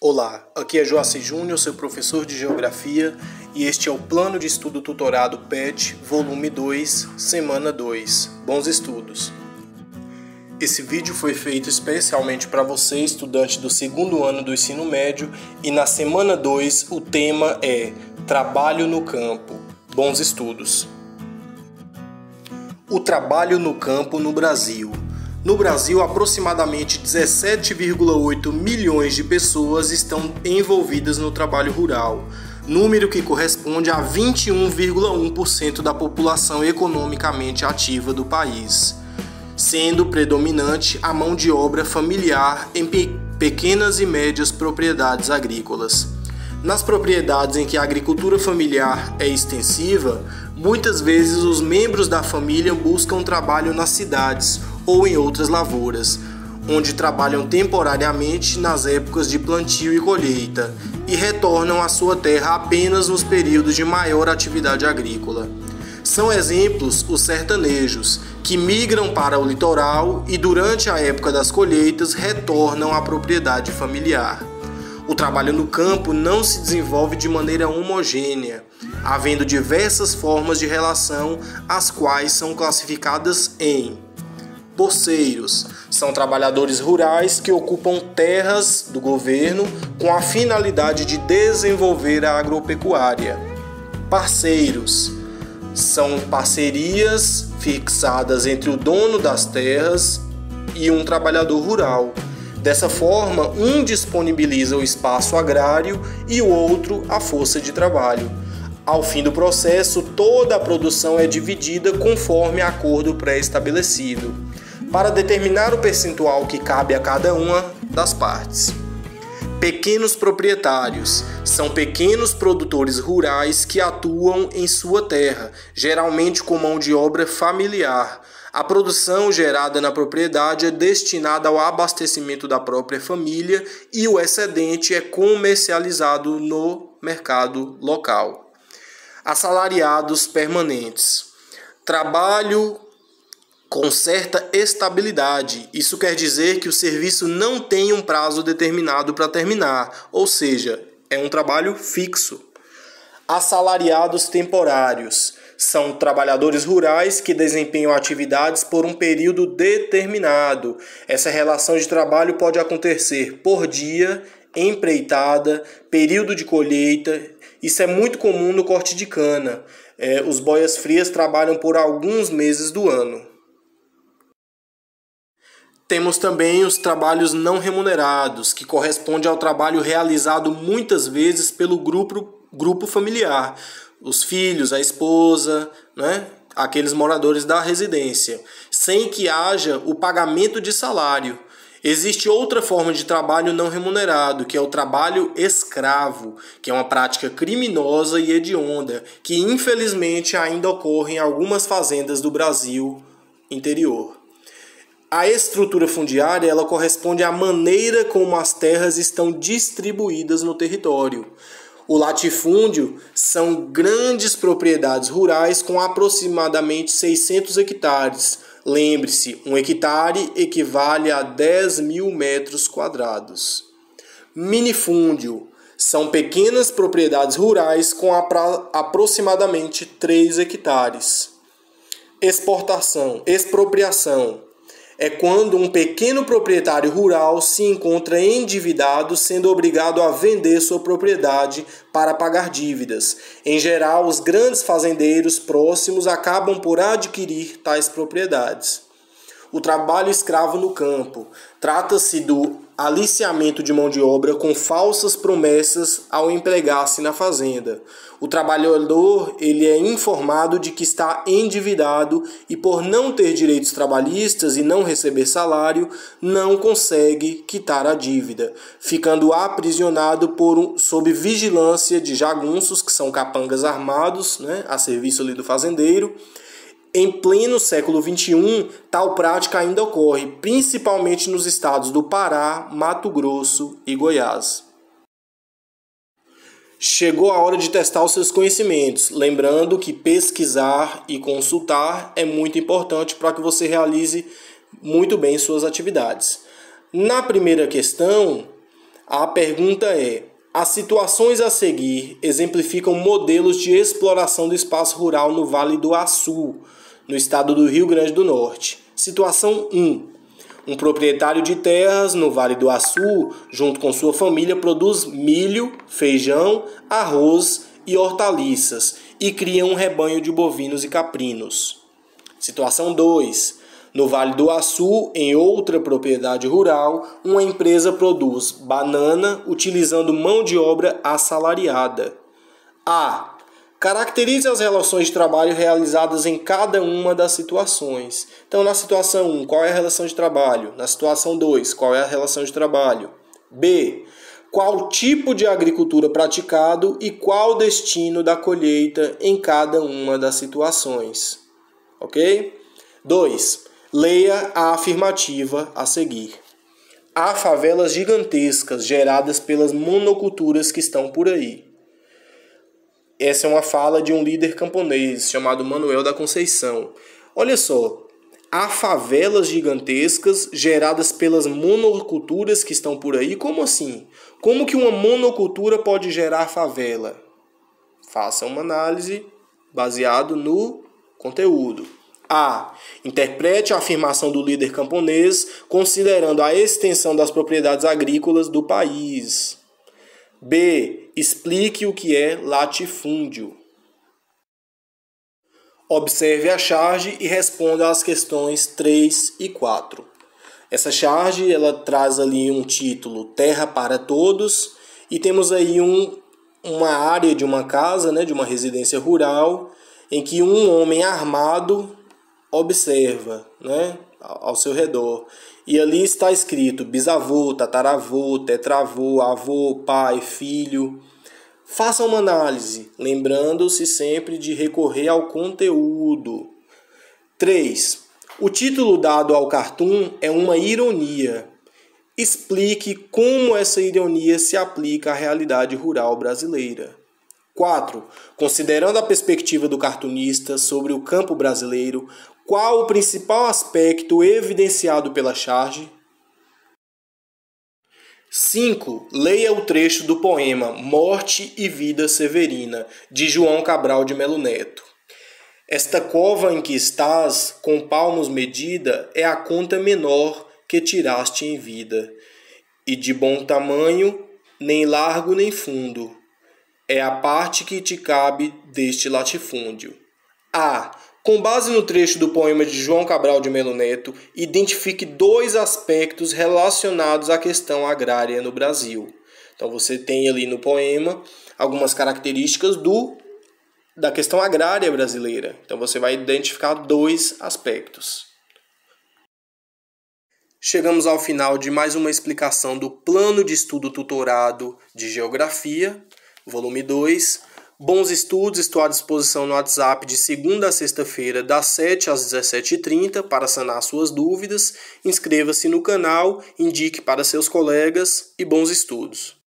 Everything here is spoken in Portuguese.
Olá, aqui é Joaci Júnior, seu professor de Geografia, e este é o Plano de Estudo Tutorado PET, volume 2, semana 2. Bons estudos! Esse vídeo foi feito especialmente para você, estudante do segundo ano do ensino médio, e na semana 2 o tema é Trabalho no Campo. Bons estudos! O trabalho no campo no Brasil. No Brasil, aproximadamente 17,8 milhões de pessoas estão envolvidas no trabalho rural, número que corresponde a 21,1% da população economicamente ativa do país, sendo predominante a mão de obra familiar em pequenas e médias propriedades agrícolas. Nas propriedades em que a agricultura familiar é extensiva, muitas vezes os membros da família buscam trabalho nas cidades ou em outras lavouras, onde trabalham temporariamente nas épocas de plantio e colheita e retornam à sua terra apenas nos períodos de maior atividade agrícola. São exemplos os sertanejos, que migram para o litoral e durante a época das colheitas retornam à propriedade familiar. O trabalho no campo não se desenvolve de maneira homogênea, havendo diversas formas de relação, as quais são classificadas em poceiros. São trabalhadores rurais que ocupam terras do governo com a finalidade de desenvolver a agropecuária. Parceiros. São parcerias fixadas entre o dono das terras e um trabalhador rural. Dessa forma, um disponibiliza o espaço agrário e o outro a força de trabalho. Ao fim do processo, toda a produção é dividida conforme acordo pré-estabelecido, para determinar o percentual que cabe a cada uma das partes. Pequenos proprietários são pequenos produtores rurais que atuam em sua terra, geralmente com mão de obra familiar. A produção gerada na propriedade é destinada ao abastecimento da própria família e o excedente é comercializado no mercado local. Assalariados permanentes. Trabalho com certa estabilidade. Isso quer dizer que o serviço não tem um prazo determinado para terminar, ou seja, é um trabalho fixo. Assalariados temporários são trabalhadores rurais que desempenham atividades por um período determinado. Essa relação de trabalho pode acontecer por dia, empreitada, período de colheita. Isso é muito comum no corte de cana. Os boias-frias trabalham por alguns meses do ano. Temos também os trabalhos não remunerados, que corresponde ao trabalho realizado muitas vezes pelo grupo familiar, os filhos, a esposa, aqueles moradores da residência, sem que haja o pagamento de salário. Existe outra forma de trabalho não remunerado, que é o trabalho escravo, que é uma prática criminosa e hedionda, que infelizmente ainda ocorre em algumas fazendas do Brasil interior. A estrutura fundiária ela corresponde à maneira como as terras estão distribuídas no território. O latifúndio são grandes propriedades rurais com aproximadamente 600 hectares. Lembre-se, 1 hectare equivale a 10 mil metros quadrados. Minifúndio são pequenas propriedades rurais com aproximadamente 3 hectares. Expropriação é quando um pequeno proprietário rural se encontra endividado, sendo obrigado a vender sua propriedade para pagar dívidas. Em geral, os grandes fazendeiros próximos acabam por adquirir tais propriedades. O trabalho escravo no campo. Trata-se do aliciamento de mão de obra com falsas promessas ao empregar-se na fazenda. O trabalhador ele é informado de que está endividado e, por não ter direitos trabalhistas e não receber salário, não consegue quitar a dívida, ficando aprisionado sob vigilância de jagunços, que são capangas armados, a serviço ali do fazendeiro. Em pleno século XXI, tal prática ainda ocorre, principalmente nos estados do Pará, Mato Grosso e Goiás. Chegou a hora de testar os seus conhecimentos, lembrando que pesquisar e consultar é muito importante para que você realize muito bem suas atividades. Na primeira questão, A pergunta é: as situações a seguir exemplificam modelos de exploração do espaço rural no Vale do Açu, no estado do Rio Grande do Norte. Situação 1. Um proprietário de terras no Vale do Açu, junto com sua família, produz milho, feijão, arroz e hortaliças e cria um rebanho de bovinos e caprinos. Situação 2. No Vale do Açu, em outra propriedade rural, uma empresa produz banana utilizando mão de obra assalariada. A. Caracterize as relações de trabalho realizadas em cada uma das situações. Então, na situação 1, qual é a relação de trabalho? Na situação 2, qual é a relação de trabalho? B. Qual tipo de agricultura praticado e qual o destino da colheita em cada uma das situações. Ok? 2. Leia a afirmativa a seguir. Há favelas gigantescas geradas pelas monoculturas que estão por aí. Essa é uma fala de um líder camponês chamado Manuel da Conceição. Olha só, há favelas gigantescas geradas pelas monoculturas que estão por aí? Como assim? Como que uma monocultura pode gerar favela? Faça uma análise baseado no conteúdo. A. Interprete a afirmação do líder camponês considerando a extensão das propriedades agrícolas do país. B. Explique o que é latifúndio. Observe a charge e responda às questões 3 e 4. Essa charge ela traz ali um título Terra para Todos e temos aí uma área de uma casa, de uma residência rural, em que um homem armado observa ao seu redor. E ali está escrito bisavô, tataravô, tetravô, avô, pai, filho. Faça uma análise, lembrando-se sempre de recorrer ao conteúdo. 3. O título dado ao cartoon é uma ironia. Explique como essa ironia se aplica à realidade rural brasileira. 4. Considerando a perspectiva do cartunista sobre o campo brasileiro, qual o principal aspecto evidenciado pela charge? 5. Leia o trecho do poema Morte e Vida Severina, de João Cabral de Melo Neto. Esta cova em que estás, com palmos medida, é a conta menor que tiraste em vida, e de bom tamanho, nem largo nem fundo, é a parte que te cabe deste latifúndio. A. Com base no trecho do poema de João Cabral de Melo Neto, identifique 2 aspectos relacionados à questão agrária no Brasil. Então você tem ali no poema algumas características da questão agrária brasileira. Então você vai identificar 2 aspectos. Chegamos ao final de mais uma explicação do Plano de Estudo Tutorado de Geografia, volume 2. Bons estudos, estou à disposição no WhatsApp de segunda a sexta-feira, das 7 às 17h30, para sanar suas dúvidas. Inscreva-se no canal, indique para seus colegas e bons estudos.